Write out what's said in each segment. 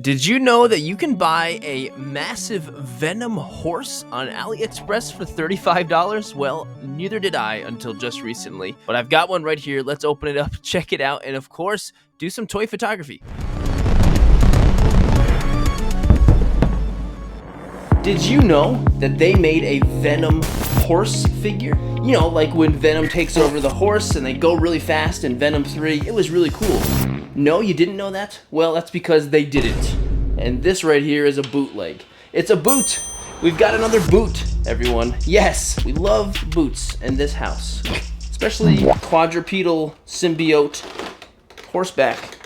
Did you know that you can buy a massive Venom Horse on AliExpress for $35? Well, neither did I until just recently, but I've got one right here. Let's open it up, check it out, and of course, do some toy photography. Did you know that they made a Venom Horse figure? You know, like when Venom takes over the horse and they go really fast in Venom 3, it was really cool. No, you didn't know that? Well, that's because they didn't. And this right here is a bootleg. It's a boot. We've got another boot, everyone. Yes, we love boots in this house, especially quadrupedal symbiote horseback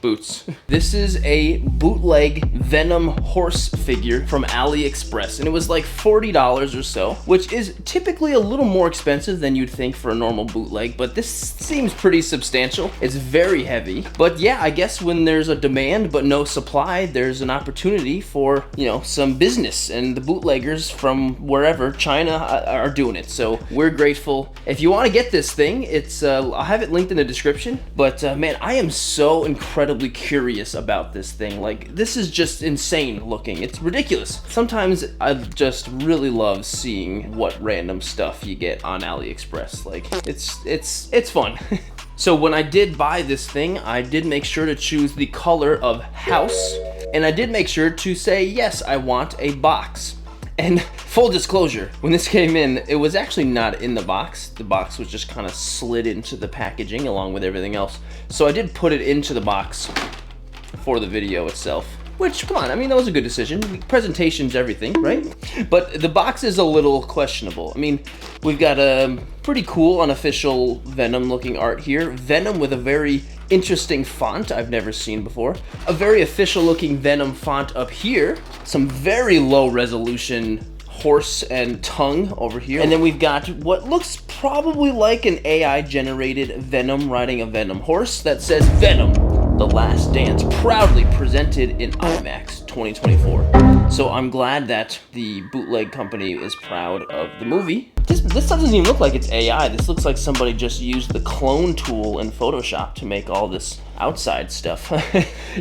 boots. This is a bootleg Venom Horse figure from AliExpress, and it was like $40 or so, which is typically a little more expensive than you'd think for a normal bootleg, but this seems pretty substantial. It's very heavy, but yeah, I guess when there's a demand but no supply, there's an opportunity for, you know, some business, and the bootleggers from wherever, China, are doing it, so we're grateful. If you want to get this thing, it's I'll have it linked in the description, but man, I am so incredibly curious about this thing. Like, this is just insane looking. It's ridiculous. Sometimes I just really love seeing what random stuff you get on AliExpress. Like, it's fun. So when I did buy this thing, I did make sure to choose the color of house, and I did make sure to say, yes, I want a box. And full disclosure, when this came in, it was actually not in the box. The box was just kind of slid into the packaging along with everything else. So I did put it into the box for the video itself. Which, come on, I mean, that was a good decision. Presentation's everything, right? But the box is a little questionable. I mean, we've got a pretty cool unofficial Venom-looking art here. Venom with a very interesting font I've never seen before. A very official-looking Venom font up here. Some very low-resolution horse and tongue over here. And then we've got what looks probably like an AI-generated Venom riding a Venom horse that says Venom: The Last Dance, proudly presented in IMAX 2024. So I'm glad that the bootleg company is proud of the movie. This stuff doesn't even look like it's AI. This looks like somebody just used the clone tool in Photoshop to make all this outside stuff.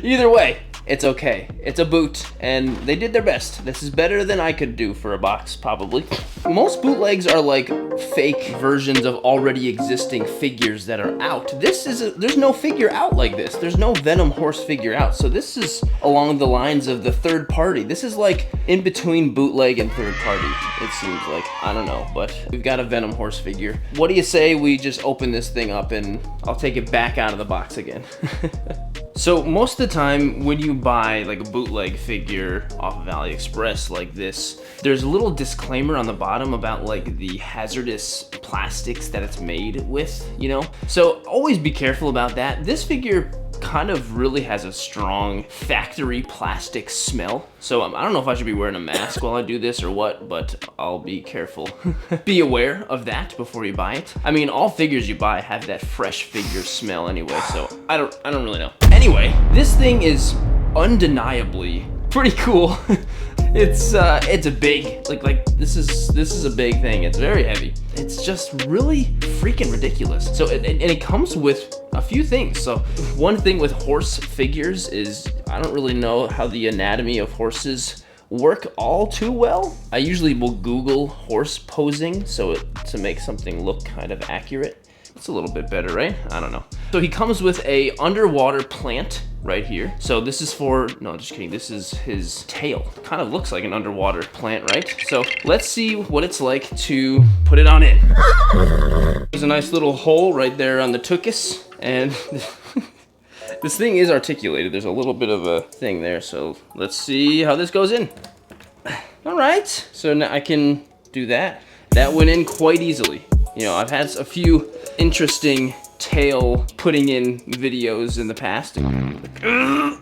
Either way, it's okay. It's a boot, and they did their best. This is better than I could do for a box, probably. Most bootlegs are like fake versions of already existing figures that are out. There's no figure out like this. There's no Venom Horse figure out. So this is along the lines of the third party. This is like in between bootleg and third party, it seems like. I don't know, but we've got a Venom Horse figure. What do you say we just open this thing up and I'll take it back out of the box again? So most of the time when you buy like a bootleg figure off of AliExpress like this, there's a little disclaimer on the bottom about like the hazardous plastics that it's made with, you know? So always be careful about that. This figure kind of really has a strong factory plastic smell. So I don't know if I should be wearing a mask while I do this or what, but I'll be careful. Be aware of that before you buy it. I mean, all figures you buy have that fresh figure smell anyway, so I don't really know. Anyway, this thing is undeniably pretty cool. It's a big, like this is a big thing. It's very heavy. It's just really freaking ridiculous. So and it comes with a few things. So one thing with horse figures is I don't really know how the anatomy of horses work all too well. I usually will Google horse posing to make something look kind of accurate. It's a little bit better, right? I don't know. So he comes with a underwater plant right here. So this is no, just kidding. This is his tail. Kind of looks like an underwater plant, right? So let's see what it's like to put it on in. There's a nice little hole right there on the tuchus, and this thing is articulated. There's a little bit of a thing there. So let's see how this goes in. All right. So now I can do that. That went in quite easily. You know, I've had a few interesting tail putting in videos in the past. And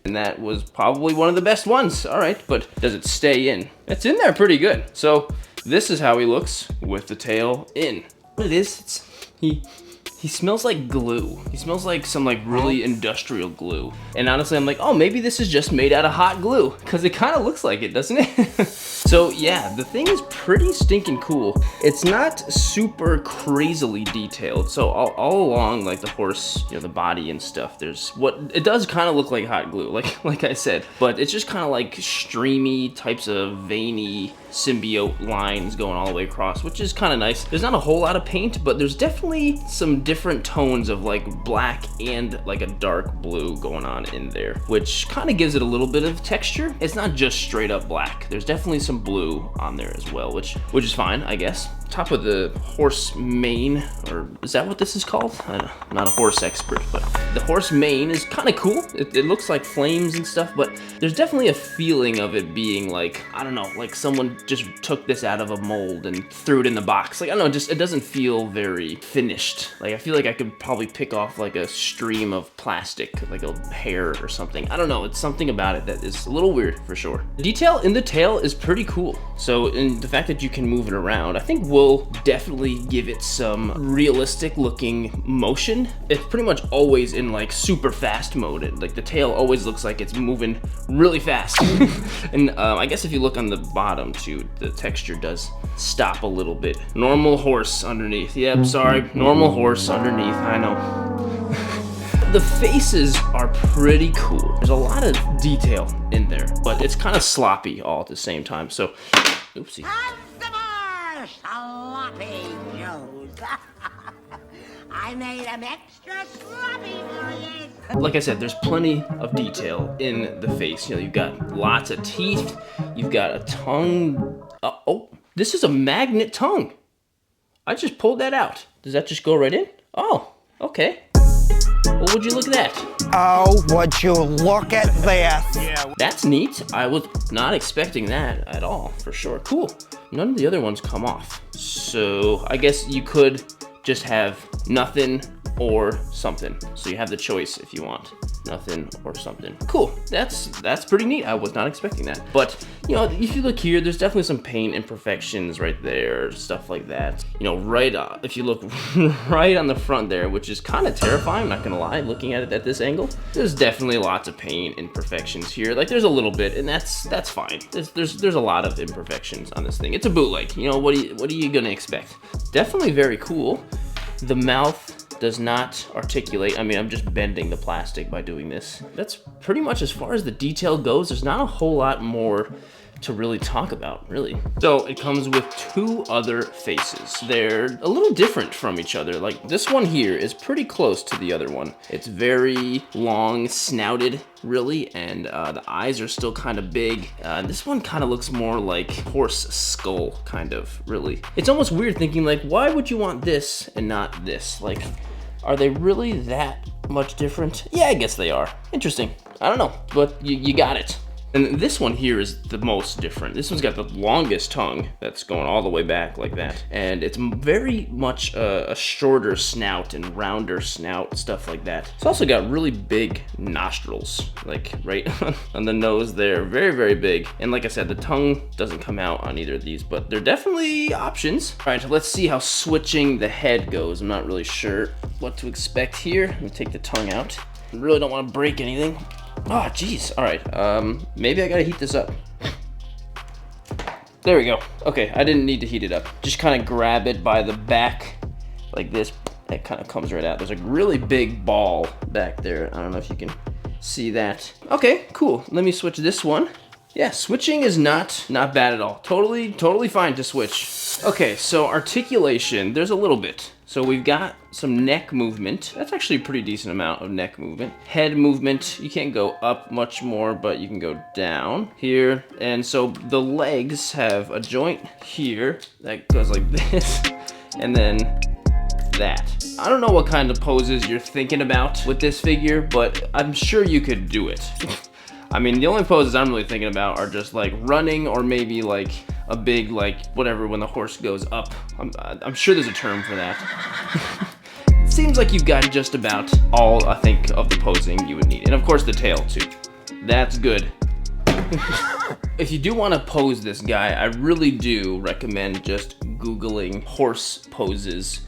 that was probably one of the best ones. All right, but does it stay in? It's in there pretty good. So this is how he looks with the tail in. What it is, he He smells like glue. He smells like some like really industrial glue. And honestly, I'm like, oh, maybe this is just made out of hot glue, because it kind of looks like it, doesn't it? So yeah, the thing is pretty stinking cool. It's not super crazily detailed. So all along, like the horse, you know, the body and stuff, there's what it does kind of look like hot glue, like I said, but it's just kind of like streamy types of veiny symbiote lines going all the way across, which is kind of nice. There's not a whole lot of paint, but there's definitely some different tones of like black and like a dark blue going on in there, which kind of gives it a little bit of texture. It's not just straight up black. There's definitely some blue on there as well, which is fine, I guess. Top of the horse mane, or is that what this is called? I'm not a horse expert, but the horse mane is kind of cool. It looks like flames and stuff, but there's definitely a feeling of it being like, I don't know, like someone just took this out of a mold and threw it in the box. Like, I don't know, just it doesn't feel very finished. Like, I feel like I could probably pick off like a stream of plastic, like a hair or something. I don't know, it's something about it that is a little weird for sure. The detail in the tail is pretty cool. So, in the fact that you can move it around, I think will definitely give it some realistic looking motion. It's pretty much always in like super fast mode. Like the tail always looks like it's moving really fast. And I guess if you look on the bottom too, the texture does stop a little bit. Normal horse underneath. Yep, sorry, normal horse underneath, I know. The faces are pretty cool. There's a lot of detail in there, but it's kind of sloppy all at the same time. So, oopsie. Sloppy Joes. I made them extra sloppy for you. Like I said, there's plenty of detail in the face. You know, you've got lots of teeth. You've got a tongue. Oh, this is a magnet tongue. I just pulled that out. Does that just go right in? Oh, okay. Well, would you look at that? Oh, would you look at this? Yeah. That's neat. I was not expecting that at all, for sure. Cool. None of the other ones come off. So I guess you could just have nothing or something. So you have the choice if you want nothing or something. Cool, that's pretty neat. I was not expecting that. But you know, if you look here, there's definitely some paint imperfections right there, stuff like that. You know, right if you look right on the front there, which is kind of terrifying, I'm not gonna lie, looking at it at this angle, there's definitely lots of paint imperfections here. Like there's a little bit, and that's fine. There's a lot of imperfections on this thing. It's a bootleg, you know, what are you gonna expect? Definitely very cool. The mouth does not articulate. I mean, I'm just bending the plastic by doing this. That's pretty much as far as the detail goes. There's not a whole lot more to really talk about, really. So it comes with two other faces. They're a little different from each other. Like this one here is pretty close to the other one. It's very long snouted, really, and the eyes are still kind of big. This one kind of looks more like horse skull, kind of, really. It's almost weird thinking like, why would you want this and not this? Like, are they really that much different? Yeah, I guess they are. Interesting. I don't know, but you got it. And this one here is the most different. This one's got the longest tongue that's going all the way back like that. And it's very much a shorter snout and rounder snout, stuff like that. It's also got really big nostrils, like right on the nose there. Very, very big. And like I said, the tongue doesn't come out on either of these, but they're definitely options. All right, let's see how switching the head goes. I'm not really sure what to expect here. Let me take the tongue out. I really don't want to break anything. Oh, geez. All right. Maybe I gotta heat this up. There we go. Okay, I didn't need to heat it up. Just kind of grab it by the back like this. It kind of comes right out. There's a really big ball back there. I don't know if you can see that. Okay, cool. Let me switch this one. Yeah, switching is not bad at all. Totally fine to switch. Okay, so articulation, there's a little bit. So we've got some neck movement. That's actually a pretty decent amount of neck movement. Head movement, you can't go up much more, but you can go down here. And so the legs have a joint here that goes like this, and then that. I don't know what kind of poses you're thinking about with this figure, but I'm sure you could do it. I mean, the only poses I'm really thinking about are just like running, or maybe like a big, like whatever, when the horse goes up. I'm sure there's a term for that. It seems like you've got just about all, I think, of the posing you would need. And of course the tail too. That's good. If you do want to pose this guy, I really do recommend just Googling horse poses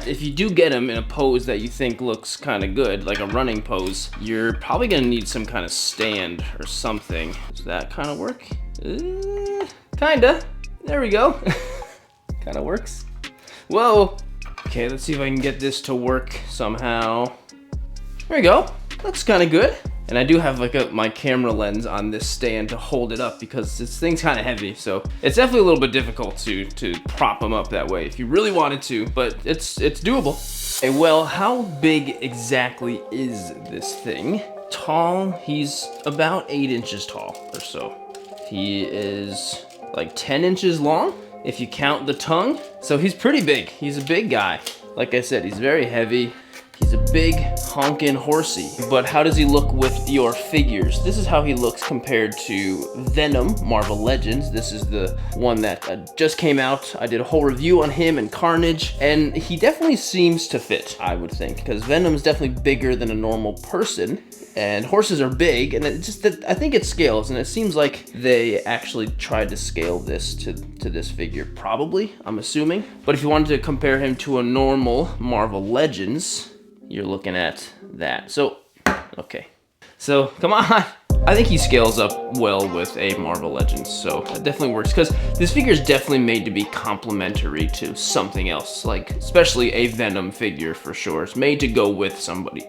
If you do get him in a pose that you think looks kind of good, like a running pose, you're probably gonna need some kind of stand or something. Does that kind of work? Kinda. There we go. Kind of works. Whoa. Okay, let's see if I can get this to work somehow. There we go. Looks kind of good. And I do have like my camera lens on this stand to hold it up because this thing's kind of heavy. So it's definitely a little bit difficult to prop them up that way if you really wanted to, but it's doable. Okay, well, how big exactly is this thing? Tall, he's about 8 inches tall or so. He is like 10 inches long if you count the tongue. So he's pretty big. He's a big guy. Like I said, he's very heavy. He's a big honkin' horsey. But how does he look with your figures? This is how he looks compared to Venom, Marvel Legends. This is the one that just came out. I did a whole review on him and Carnage, and he definitely seems to fit, I would think, because Venom's definitely bigger than a normal person, and horses are big, and I think it scales, and it seems like they actually tried to scale this to this figure, probably, I'm assuming. But if you wanted to compare him to a normal Marvel Legends, you're looking at that. So, okay. So, come on. I think he scales up well with a Marvel Legends, so that definitely works, because this figure is definitely made to be complementary to something else, like especially a Venom figure for sure. It's made to go with somebody.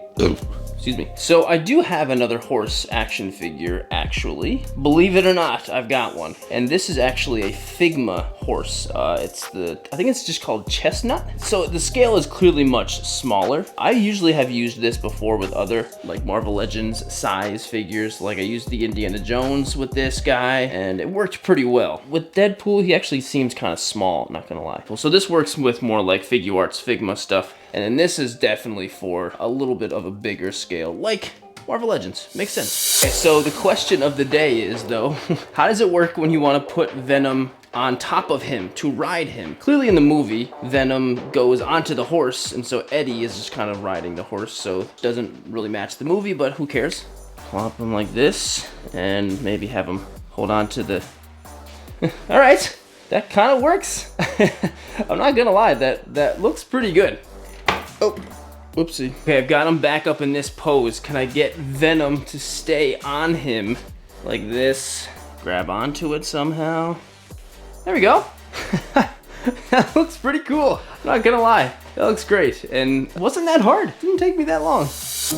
Excuse me. So I do have another horse action figure, actually. Believe it or not, I've got one. And this is actually a Figma horse. I think it's just called Chestnut. So the scale is clearly much smaller. I usually have used this before with other like Marvel Legends size figures. Like I used the Indiana Jones with this guy and it worked pretty well. With Deadpool, he actually seems kind of small, not gonna lie. So this works with more like Figuarts Figma stuff. And then this is definitely for a little bit of a bigger scale, like Marvel Legends. Makes sense. Okay, so the question of the day is, though, how does it work when you want to put Venom on top of him to ride him? Clearly in the movie, Venom goes onto the horse, and so Eddie is just kind of riding the horse, so it doesn't really match the movie, but who cares? Plop him like this, and maybe have him hold on to the... All right, that kind of works. I'm not gonna lie, that looks pretty good. Oh, whoopsie. Okay, I've got him back up in this pose. Can I get Venom to stay on him like this? Grab onto it somehow. There we go. That looks pretty cool. I'm not gonna lie. That looks great. And it wasn't that hard. It didn't take me that long.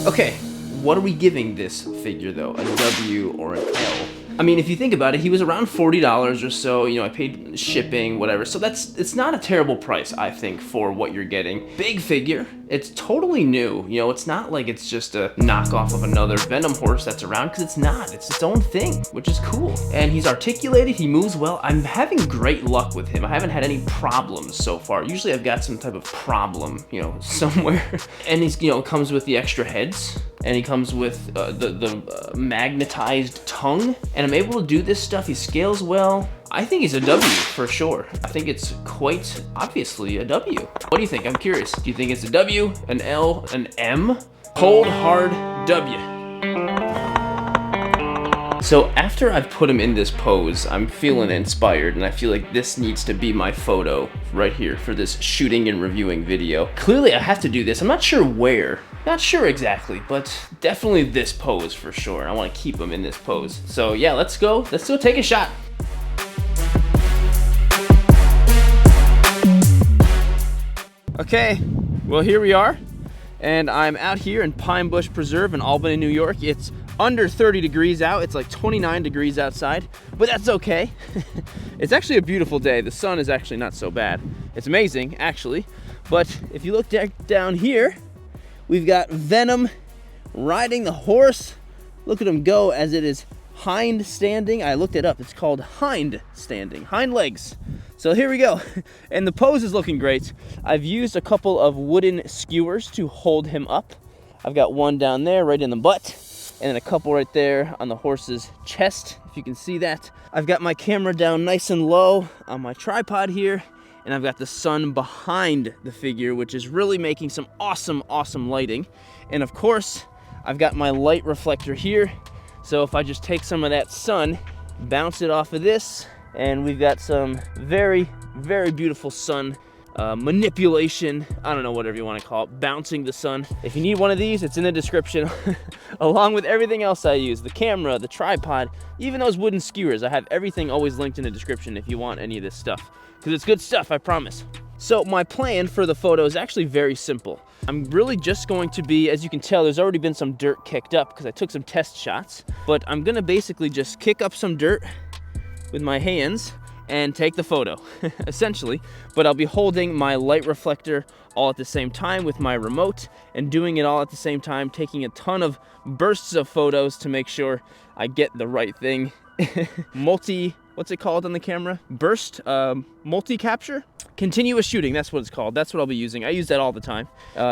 Okay, what are we giving this figure though? A W or an L? I mean, if you think about it, he was around $40 or so. You know, I paid shipping, whatever. So it's not a terrible price, I think, for what you're getting. Big figure. It's totally new. You know, it's not like it's just a knockoff of another Venom horse that's around, because it's not. It's its own thing, which is cool. And he's articulated. He moves well. I'm having great luck with him. I haven't had any problems so far. Usually I've got some type of problem, you know, somewhere. And he's, you know, comes with the extra heads. And he comes with the magnetized tongue. And I'm able to do this stuff. He scales well. I think he's a W for sure. I think it's quite obviously a W. What do you think? I'm curious. Do you think it's a W, an L, an M? Cold, hard W. So after I've put him in this pose, I'm feeling inspired, and I feel like this needs to be my photo right here for this shooting and reviewing video. Clearly I have to do this. I'm not sure where. Not sure exactly, but definitely this pose for sure. I want to keep him in this pose. So yeah, let's go take a shot. Okay, well here we are, and I'm out here in Pine Bush Preserve in Albany, New York. It's under 30 degrees out. It's like 29 degrees outside, but that's okay. It's actually a beautiful day. The sun is actually not so bad. It's amazing, actually. But if you look down here, we've got Venom riding the horse. Look at him go as it is hind standing. I looked it up. It's called hind standing, hind legs. So here we go. And the pose is looking great. I've used a couple of wooden skewers to hold him up. I've got one down there right in the butt, and then a couple right there on the horse's chest, if you can see that. I've got my camera down nice and low on my tripod here, and I've got the sun behind the figure, which is really making some awesome, awesome lighting. And of course, I've got my light reflector here. So if I just take some of that sun, bounce it off of this, and we've got some very, very beautiful sun manipulation, I don't know, whatever you want to call it, bouncing the sun. If you need one of these, it's in the description, along with everything else I use, the camera, the tripod, even those wooden skewers. I have everything always linked in the description if you want any of this stuff, because it's good stuff, I promise. So my plan for the photo is actually very simple. I'm really just going to be, as you can tell, there's already been some dirt kicked up because I took some test shots, but I'm gonna basically just kick up some dirt with my hands and take the photo, essentially. But I'll be holding my light reflector all at the same time with my remote and doing it all at the same time, taking a ton of bursts of photos to make sure I get the right thing. What's it called on the camera? Burst, multi-capture? Continuous shooting, that's what it's called. That's what I'll be using. I use that all the time.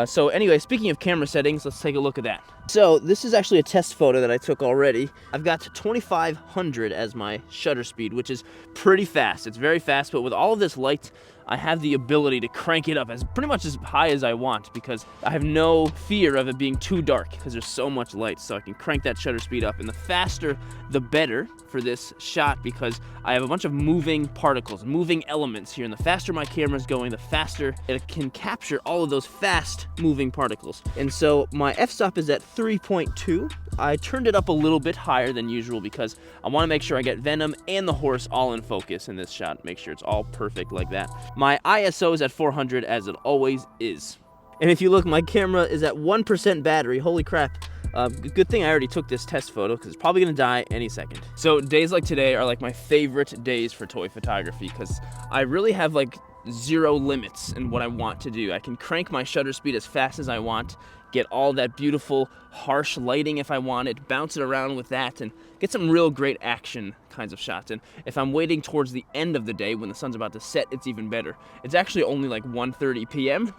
So anyway, speaking of camera settings, let's take a look at that. So this is actually a test photo that I took already. I've got 2500 as my shutter speed, which is pretty fast. It's very fast, but with all of this light, I have the ability to crank it up as pretty much as high as I want because I have no fear of it being too dark because there's so much light. So I can crank that shutter speed up, and the faster the better for this shot because I have a bunch of moving particles, moving elements here, and the faster my camera's going, the faster it can capture all of those fast moving particles. And so my f-stop is at 3.2. I turned it up a little bit higher than usual because I want to make sure I get Venom and the horse all in focus in this shot, make sure it's all perfect like that. My ISO is at 400 as it always is. And if you look, my camera is at 1% battery. Holy crap. Good thing I already took this test photo because it's probably gonna die any second. So days like today are like my favorite days for toy photography because I really have like zero limits in what I want to do. I can crank my shutter speed as fast as I want, get all that beautiful harsh lighting if I want it, bounce it around with that, and get some real great action kinds of shots. And if I'm waiting towards the end of the day when the sun's about to set, it's even better. It's actually only like 1:30 p.m.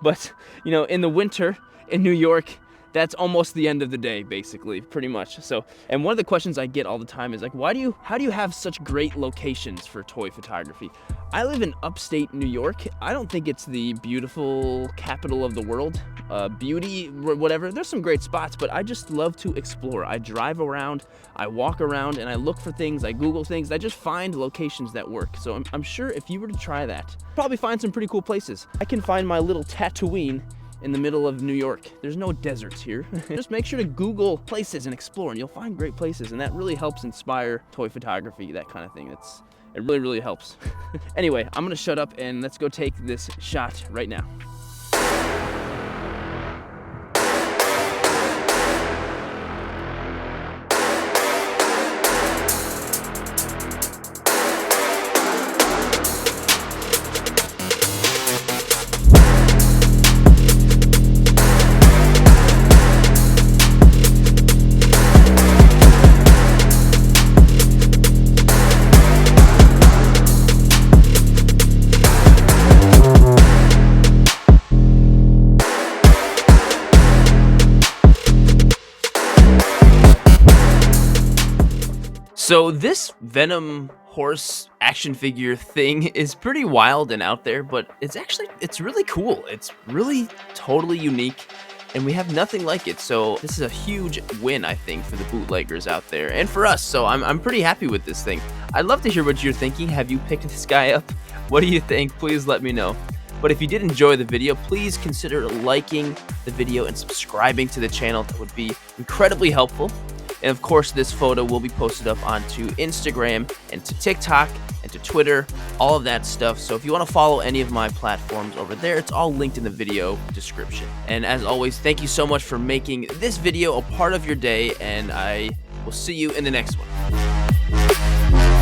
but you know, in the winter in New York, that's almost the end of the day, basically, pretty much. So, and one of the questions I get all the time is like, how do you have such great locations for toy photography? I live in upstate New York. I don't think it's the beautiful capital of the world, beauty, whatever. There's some great spots, but I just love to explore. I drive around, I walk around, and I look for things, I Google things, I just find locations that work. So I'm sure if you were to try that, probably find some pretty cool places. I can find my little Tatooine in the middle of New York. There's no deserts here. Just make sure to Google places and explore, and you'll find great places, and that really helps inspire toy photography, that kind of thing. It really, really helps. Anyway, I'm gonna shut up and let's go take this shot right now. So this Venom Horse action figure thing is pretty wild and out there, but it's really cool. It's really totally unique, and we have nothing like it. So this is a huge win, I think, for the bootleggers out there and for us. So I'm pretty happy with this thing. I'd love to hear what you're thinking. Have you picked this guy up? What do you think? Please let me know. But if you did enjoy the video, please consider liking the video and subscribing to the channel. That would be incredibly helpful. And of course, this photo will be posted up onto Instagram and to TikTok and to Twitter, all of that stuff. So if you want to follow any of my platforms over there, it's all linked in the video description. And as always, thank you so much for making this video a part of your day, and I will see you in the next one.